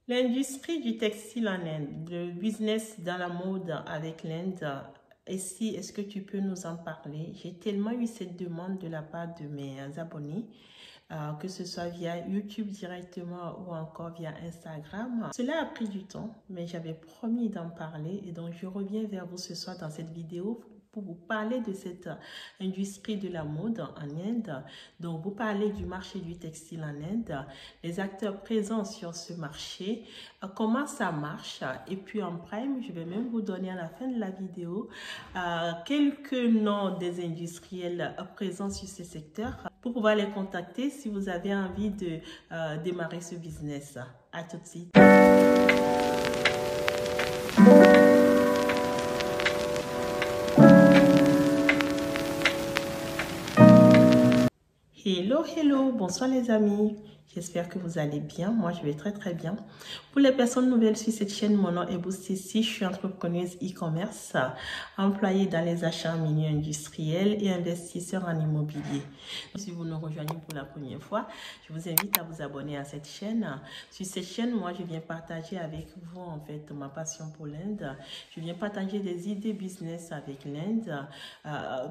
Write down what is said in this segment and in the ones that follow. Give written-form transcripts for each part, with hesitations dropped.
L'industrie du textile en Inde, le business dans la mode avec l'Inde, est-ce que tu peux nous en parler? J'ai tellement eu cette demande de la part de mes abonnés, que ce soit via YouTube directement ou encore via Instagram. Cela a pris du temps, mais j'avais promis d'en parler et donc je reviens vers vous ce soir dans cette vidéo pour vous parler de cette industrie de la mode en Inde. Donc, vous parlez du marché du textile en Inde, les acteurs présents sur ce marché, comment ça marche. Et puis, en prime, je vais même vous donner à la fin de la vidéo quelques noms des industriels présents sur ce secteur pour pouvoir les contacter si vous avez envie de démarrer ce business. À tout de suite. Hello, bonsoir les amis. J'espère que vous allez bien. Moi, je vais très bien. Pour les personnes nouvelles sur cette chaîne, mon nom est Boustissi. Je suis entrepreneuse e-commerce, employée dans les achats en milieu industriel et investisseur en immobilier. Si vous nous rejoignez pour la première fois, je vous invite à vous abonner à cette chaîne. Sur cette chaîne, moi, je viens partager avec vous, en fait, ma passion pour l'Inde. Je viens partager des idées business avec l'Inde.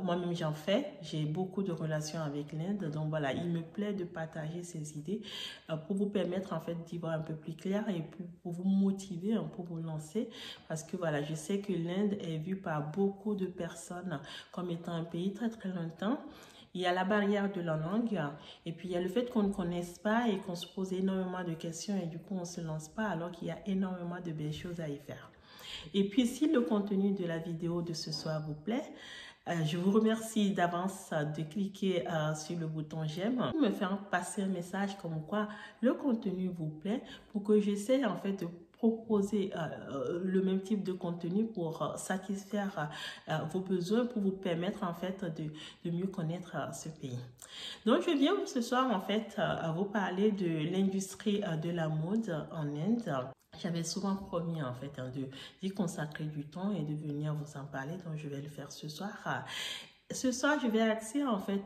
Moi-même, j'en fais. J'ai beaucoup de relations avec l'Inde. Donc, voilà, il me plaît de partager ces idées pour vous permettre en fait d'y voir un peu plus clair et pour vous motiver, pour vous lancer, parce que voilà, je sais que l'Inde est vue par beaucoup de personnes comme étant un pays très lointain. Il y a la barrière de la langue et puis il y a le fait qu'on ne connaisse pas et qu'on se pose énormément de questions et du coup on ne se lance pas alors qu'il y a énormément de belles choses à y faire. Et puis si le contenu de la vidéo de ce soir vous plaît, je vous remercie d'avance de cliquer sur le bouton j'aime, me faire passer un message comme quoi le contenu vous plaît pour que j'essaie en fait de proposer le même type de contenu pour satisfaire vos besoins, pour vous permettre en fait de mieux connaître ce pays. Donc je viens ce soir en fait à vous parler de l'industrie de la mode en Inde. J'avais souvent promis en fait d'y consacrer du temps et de venir vous en parler, donc je vais le faire ce soir. Ce soir, je vais axer en fait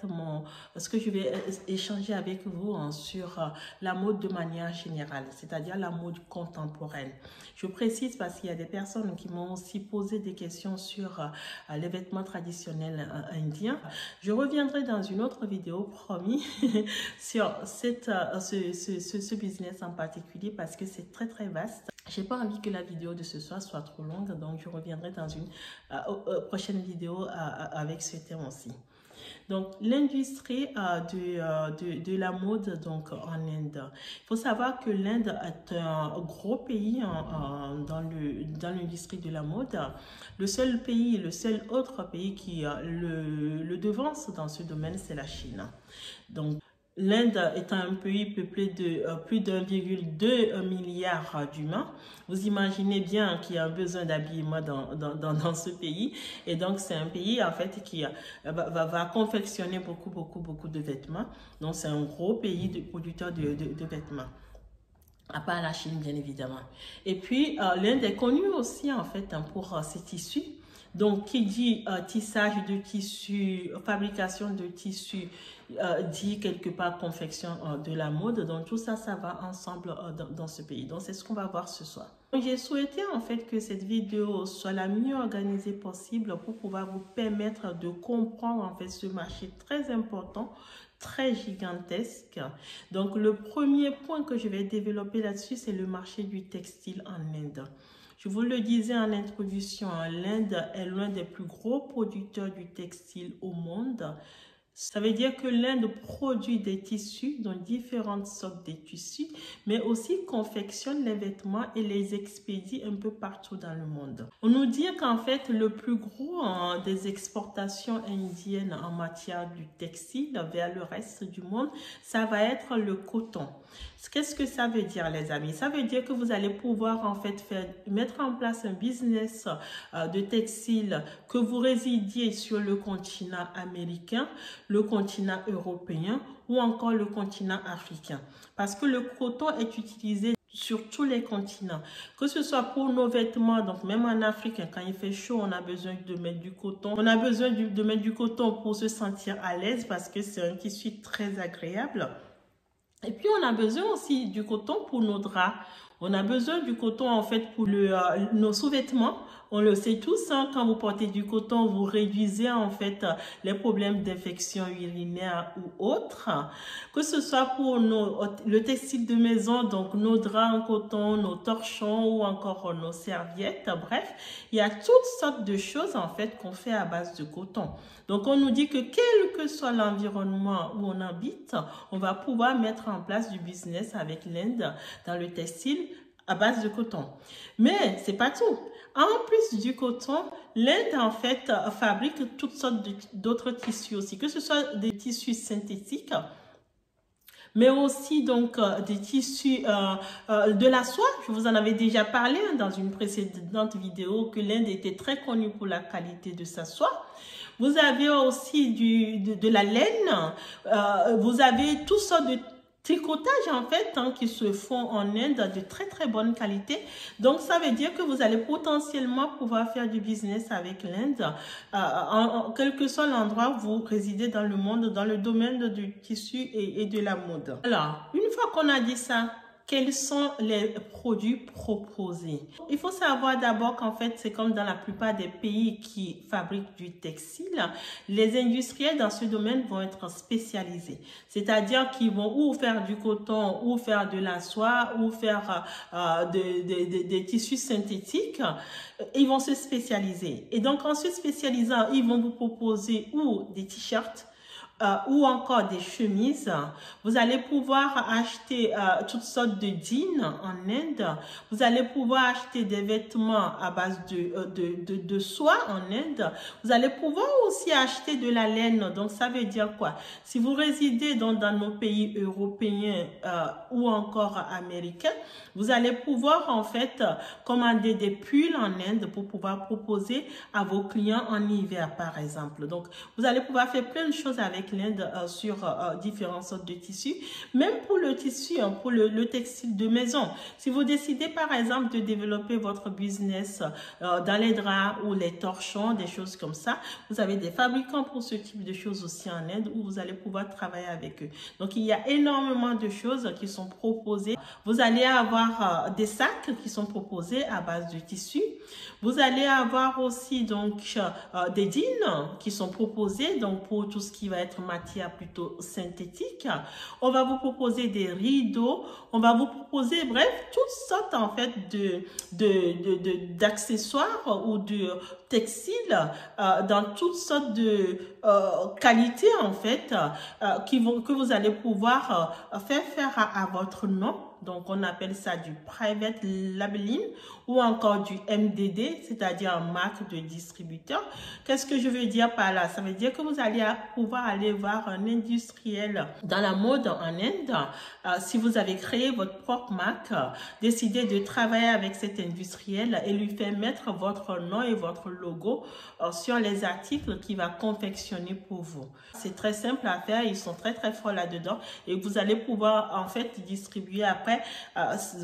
ce que je vais échanger avec vous sur la mode de manière générale, c'est-à-dire la mode contemporaine. Je précise parce qu'il y a des personnes qui m'ont aussi posé des questions sur les vêtements traditionnels indiens. Je reviendrai dans une autre vidéo, promis, sur ce business en particulier parce que c'est très vaste. J'ai pas envie que la vidéo de ce soir soit trop longue, donc je reviendrai dans une prochaine vidéo avec ce thème aussi. Donc, l'industrie de la mode donc, en Inde. Il faut savoir que l'Inde est un gros pays dans l'industrie de la mode. Le seul autre pays qui le devance dans ce domaine, c'est la Chine. Donc, l'Inde étant un pays peuplé de plus d'1,2 milliard d'humains, vous imaginez bien qu'il y a un besoin d'habillement dans ce pays. Et donc, c'est un pays, en fait, qui va confectionner beaucoup de vêtements. Donc, c'est un gros pays de producteurs de vêtements. À part la Chine, bien évidemment. Et puis, l'Inde est connue aussi, en fait, pour ses tissus. Donc, qui dit tissage de tissus, fabrication de tissus, dit quelque part confection de la mode. Donc, tout ça, ça va ensemble dans ce pays. Donc, c'est ce qu'on va voir ce soir. J'ai souhaité en fait que cette vidéo soit la mieux organisée possible pour pouvoir vous permettre de comprendre en fait ce marché très important, très gigantesque. Donc, le premier point que je vais développer là-dessus, c'est le marché du textile en Inde. Je vous le disais en introduction, l'Inde est l'un des plus gros producteurs du textile au monde. Ça veut dire que l'Inde produit des tissus, donc différentes sortes de tissus, mais aussi confectionne les vêtements et les expédie un peu partout dans le monde. On nous dit qu'en fait, le plus gros des exportations indiennes en matière du textile vers le reste du monde, ça va être le coton. Qu'est-ce que ça veut dire, les amis? Ça veut dire que vous allez pouvoir en fait mettre en place un business de textile, que vous résidiez sur le continent américain, le continent européen ou encore le continent africain. Parce que le coton est utilisé sur tous les continents, que ce soit pour nos vêtements, donc même en Afrique, quand il fait chaud, on a besoin de mettre du coton. On a besoin de mettre du coton pour se sentir à l'aise parce que c'est un tissu très agréable. Et puis, on a besoin aussi du coton pour nos draps. On a besoin du coton en fait pour nos sous-vêtements. On le sait tous, hein, quand vous portez du coton, vous réduisez en fait les problèmes d'infection urinaire ou autres. Que ce soit pour le textile de maison, donc nos draps en coton, nos torchons ou encore nos serviettes. Bref, il y a toutes sortes de choses en fait qu'on fait à base de coton. Donc on nous dit que quel que soit l'environnement où on habite, on va pouvoir mettre en place du business avec l'Inde dans le textile à base de coton. Mais c'est pas tout. En plus du coton, l'Inde en fait fabrique toutes sortes d'autres tissus aussi, que ce soit des tissus synthétiques, mais aussi donc des tissus de la soie. Je vous en avais déjà parlé hein, dans une précédente vidéo que l'Inde était très connue pour la qualité de sa soie. Vous avez aussi de la laine, vous avez toutes sortes de tricotage en fait hein, qui se font en Inde de très très bonne qualité. Donc ça veut dire que vous allez potentiellement pouvoir faire du business avec l'Inde quel que soit l'endroit où vous résidez dans le monde, dans le domaine du tissu et de la mode. Alors, une fois qu'on a dit ça, quels sont les produits proposés? Il faut savoir d'abord qu'en fait, c'est comme dans la plupart des pays qui fabriquent du textile, les industriels dans ce domaine vont être spécialisés. C'est-à-dire qu'ils vont ou faire du coton, ou faire de la soie, ou faire des tissus synthétiques. Ils vont se spécialiser. Et donc, en se spécialisant, ils vont vous proposer ou des t-shirts, ou encore des chemises. Vous allez pouvoir acheter toutes sortes de jeans en Inde. Vous allez pouvoir acheter des vêtements à base de soie en Inde. Vous allez pouvoir aussi acheter de la laine. Donc, ça veut dire quoi? Si vous résidez dans nos pays européens ou encore américains, vous allez pouvoir en fait commander des pulls en Inde pour pouvoir proposer à vos clients en hiver, par exemple. Donc, vous allez pouvoir faire plein de choses avec l'Inde sur différentes sortes de tissus. Même pour le tissu, hein, pour le textile de maison. Si vous décidez par exemple de développer votre business dans les draps ou les torchons, des choses comme ça, vous avez des fabricants pour ce type de choses aussi en Inde où vous allez pouvoir travailler avec eux. Donc il y a énormément de choses qui sont proposées. Vous allez avoir des sacs qui sont proposés à base de tissu. Vous allez avoir aussi donc des jeans qui sont proposés donc pour tout ce qui va être matière plutôt synthétique. On va vous proposer des rideaux, on va vous proposer bref toutes sortes en fait d'accessoires ou de textiles dans toutes sortes de qualités en fait que vous allez pouvoir faire à votre nom. Donc, on appelle ça du private labeling ou encore du MDD, c'est-à-dire marque de distributeur. Qu'est-ce que je veux dire par là? Ça veut dire que vous allez pouvoir aller voir un industriel dans la mode en Inde. Si vous avez créé votre propre marque, décidez de travailler avec cet industriel et lui faire mettre votre nom et votre logo sur les articles qu'il va confectionner pour vous. C'est très simple à faire, ils sont très très forts là-dedans et vous allez pouvoir en fait distribuer après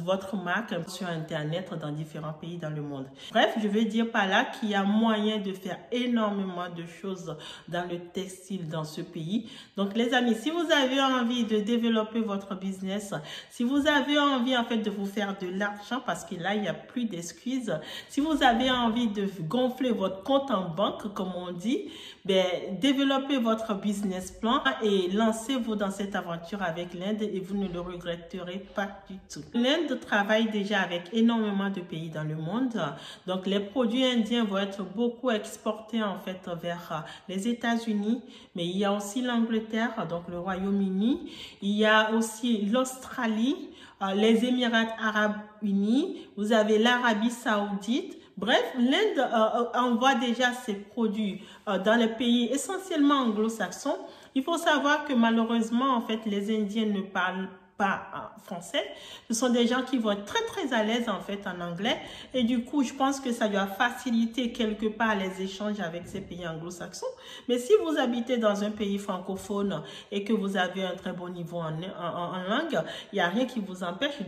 votre marque sur Internet dans différents pays dans le monde. Bref, je veux dire par là qu'il y a moyen de faire énormément de choses dans le textile dans ce pays. Donc les amis, si vous avez envie de développer votre business, si vous avez envie en fait de vous faire de l'argent parce que là, il n'y a plus d'excuses, si vous avez envie de gonfler votre compte en banque, comme on dit, développez votre business plan et lancez-vous dans cette aventure avec l'Inde et vous ne le regretterez pas du tout. L'Inde travaille déjà avec énormément de pays dans le monde. Donc, les produits indiens vont être beaucoup exportés en fait vers les États-Unis, mais il y a aussi l'Angleterre, donc le Royaume-Uni. Il y a aussi l'Australie, les Émirats arabes unis. Vous avez l'Arabie saoudite. Bref, l'Inde envoie déjà ses produits dans les pays essentiellement anglo-saxons. Il faut savoir que malheureusement, en fait, les Indiens ne parlent pas français. Ce sont des gens qui vont être très très à l'aise en fait en anglais et du coup je pense que ça doit faciliter quelque part les échanges avec ces pays anglo-saxons. Mais si vous habitez dans un pays francophone et que vous avez un très bon niveau en langue, il n'y a rien qui vous empêche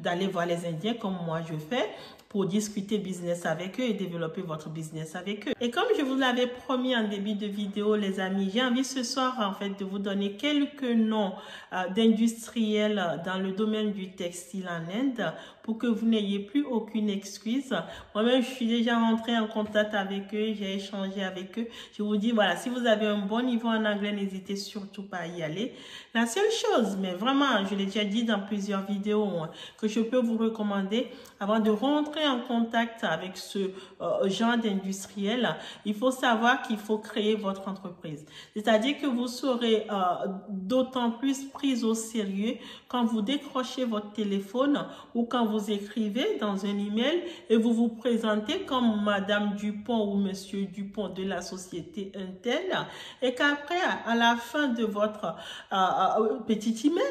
d'aller voir les Indiens comme moi je fais pour discuter business avec eux et développer votre business avec eux. Et comme je vous l'avais promis en début de vidéo, les amis, j'ai envie ce soir en fait de vous donner quelques noms d'industriels dans le domaine du textile en Inde pour que vous n'ayez plus aucune excuse. Moi-même, je suis déjà rentrée en contact avec eux, j'ai échangé avec eux. Je vous dis, voilà, si vous avez un bon niveau en anglais, n'hésitez surtout pas à y aller. La seule chose, mais vraiment, je l'ai déjà dit dans plusieurs vidéos, que je peux vous recommander avant de rentrer en contact avec ce genre d'industriel, il faut savoir qu'il faut créer votre entreprise. C'est-à-dire que vous serez d'autant plus prise au sérieux quand vous décrochez votre téléphone ou quand vous écrivez dans un email et vous vous présentez comme Madame Dupont ou Monsieur Dupont de la société Intel et qu'après, à la fin de votre petit email,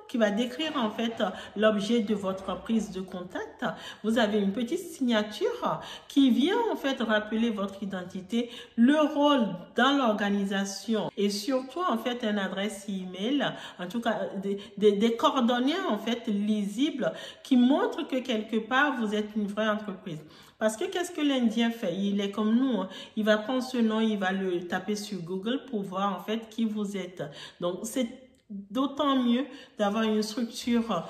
qui va décrire en fait l'objet de votre prise de contact, vous avez une petite signature qui vient en fait rappeler votre identité, le rôle dans l'organisation et surtout en fait une adresse email, en tout cas des coordonnées en fait lisibles qui montrent que quelque part vous êtes une vraie entreprise. Parce que qu'est-ce que l'Indien fait? Il est comme nous, hein. Il va prendre ce nom, il va le taper sur Google pour voir en fait qui vous êtes. Donc c'est d'autant mieux d'avoir une structure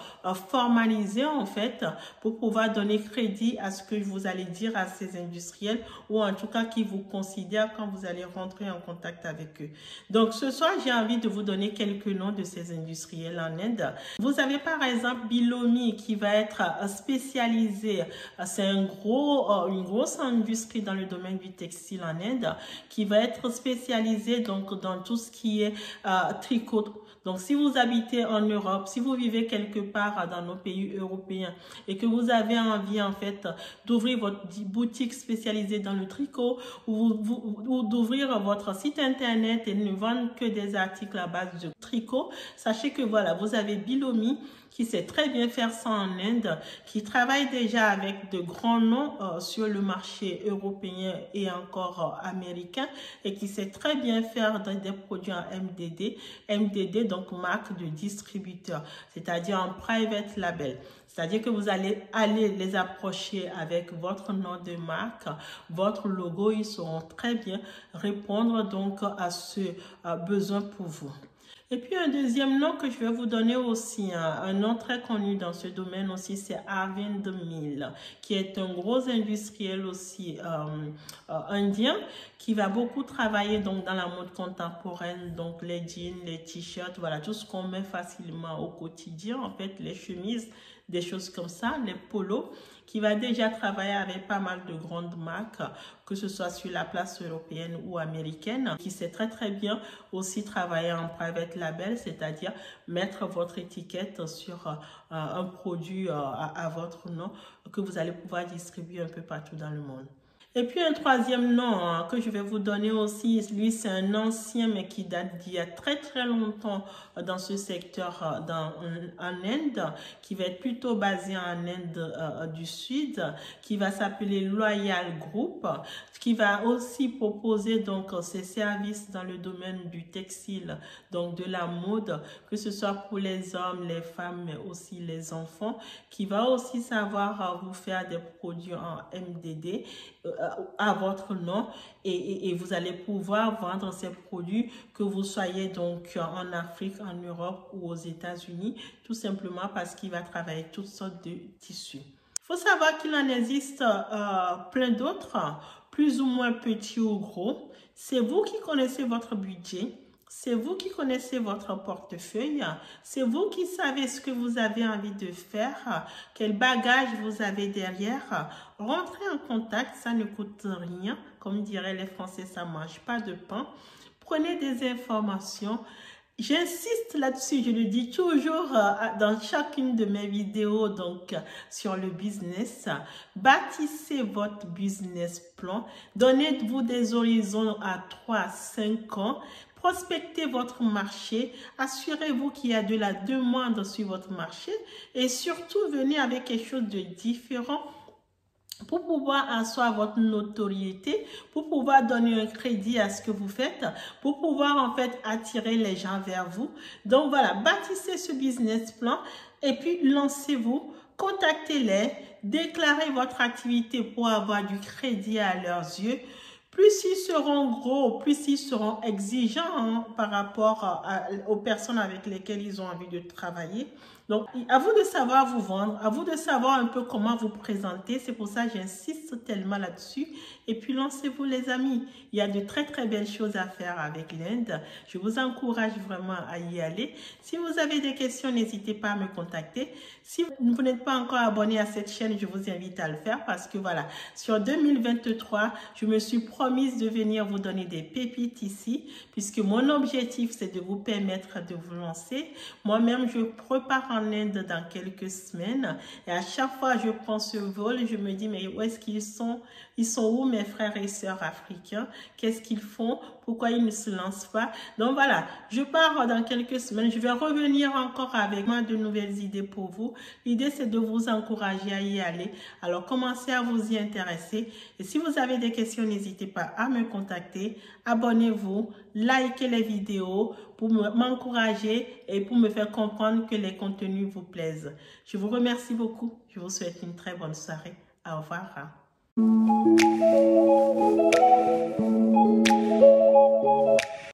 formalisée en fait pour pouvoir donner crédit à ce que vous allez dire à ces industriels ou en tout cas qui vous considèrent quand vous allez rentrer en contact avec eux. Donc ce soir, j'ai envie de vous donner quelques noms de ces industriels en Inde. Vous avez par exemple Bilomi qui va être spécialisé, c'est une grosse industrie dans le domaine du textile en Inde qui va être spécialisée donc dans tout ce qui est tricot. Donc, si vous habitez en Europe, si vous vivez quelque part dans nos pays européens et que vous avez envie, en fait, d'ouvrir votre boutique spécialisée dans le tricot ou d'ouvrir votre site internet et ne vendre que des articles à base de tricot, sachez que voilà, vous avez Bilomi qui sait très bien faire ça en Inde, qui travaille déjà avec de grands noms sur le marché européen et encore américain et qui sait très bien faire des produits en MDD. MDD, donc marque de distributeur, c'est-à-dire en private label. C'est-à-dire que vous allez les approcher avec votre nom de marque, votre logo, ils sauront très bien répondre donc à ce besoin pour vous. Et puis un deuxième nom que je vais vous donner aussi, un nom très connu dans ce domaine aussi, c'est Arvind Mill, qui est un gros industriel aussi indien, qui va beaucoup travailler donc dans la mode contemporaine, donc les jeans, les t-shirts, voilà, tout ce qu'on met facilement au quotidien, en fait, les chemises, des choses comme ça, les polos, qui va déjà travailler avec pas mal de grandes marques, que ce soit sur la place européenne ou américaine, qui sait très très bien aussi travailler en private label, c'est-à-dire mettre votre étiquette sur un produit à votre nom que vous allez pouvoir distribuer un peu partout dans le monde. Et puis un troisième nom que je vais vous donner aussi, lui c'est un ancien mais qui date d'il y a très très longtemps dans ce secteur en Inde, qui va être plutôt basé en Inde du Sud, qui va s'appeler Loyal Group, qui va aussi proposer donc ses services dans le domaine du textile, donc de la mode, que ce soit pour les hommes, les femmes, mais aussi les enfants, qui va aussi savoir vous faire des produits en MDD à votre nom et vous allez pouvoir vendre ces produits que vous soyez donc en Afrique, en Europe ou aux États-Unis, tout simplement parce qu'il va travailler toutes sortes de tissus. Il faut savoir qu'il en existe plein d'autres, plus ou moins petits ou gros. C'est vous qui connaissez votre budget. C'est vous qui connaissez votre portefeuille. C'est vous qui savez ce que vous avez envie de faire, quel bagage vous avez derrière. Rentrez en contact, ça ne coûte rien. Comme diraient les Français, ça ne mange pas de pain. Prenez des informations. J'insiste là-dessus, je le dis toujours dans chacune de mes vidéos donc sur le business. Bâtissez votre business plan. Donnez-vous des horizons à 3, 5 ans. Prospectez votre marché, assurez-vous qu'il y a de la demande sur votre marché et surtout venez avec quelque chose de différent pour pouvoir asseoir votre notoriété, pour pouvoir donner un crédit à ce que vous faites, pour pouvoir en fait attirer les gens vers vous. Donc voilà, bâtissez ce business plan et puis lancez-vous, contactez-les, déclarez votre activité pour avoir du crédit à leurs yeux. Plus ils seront gros, plus ils seront exigeants par rapport aux personnes avec lesquelles ils ont envie de travailler. Donc, à vous de savoir vous vendre, à vous de savoir un peu comment vous présenter. C'est pour ça que j'insiste tellement là-dessus. Et puis, lancez-vous les amis. Il y a de très, très belles choses à faire avec l'Inde. Je vous encourage vraiment à y aller. Si vous avez des questions, n'hésitez pas à me contacter. Si vous n'êtes pas encore abonné à cette chaîne, je vous invite à le faire parce que voilà, sur 2023, je me suis promise de venir vous donner des pépites ici puisque mon objectif, c'est de vous permettre de vous lancer. Moi-même, je prépare en Inde dans quelques semaines et à chaque fois je prends ce vol, je me dis mais où est-ce qu'ils sont? Ils sont où mes frères et sœurs africains? Qu'est-ce qu'ils font? Pourquoi ils ne se lancent pas? Donc voilà, je pars dans quelques semaines. Je vais revenir encore avec moi de nouvelles idées pour vous. L'idée c'est de vous encourager à y aller. Alors commencez à vous y intéresser. Et si vous avez des questions, n'hésitez pas à me contacter. Abonnez-vous, likez les vidéos pour m'encourager et pour me faire comprendre que les contenus vous plaisent. Je vous remercie beaucoup. Je vous souhaite une très bonne soirée. Au revoir.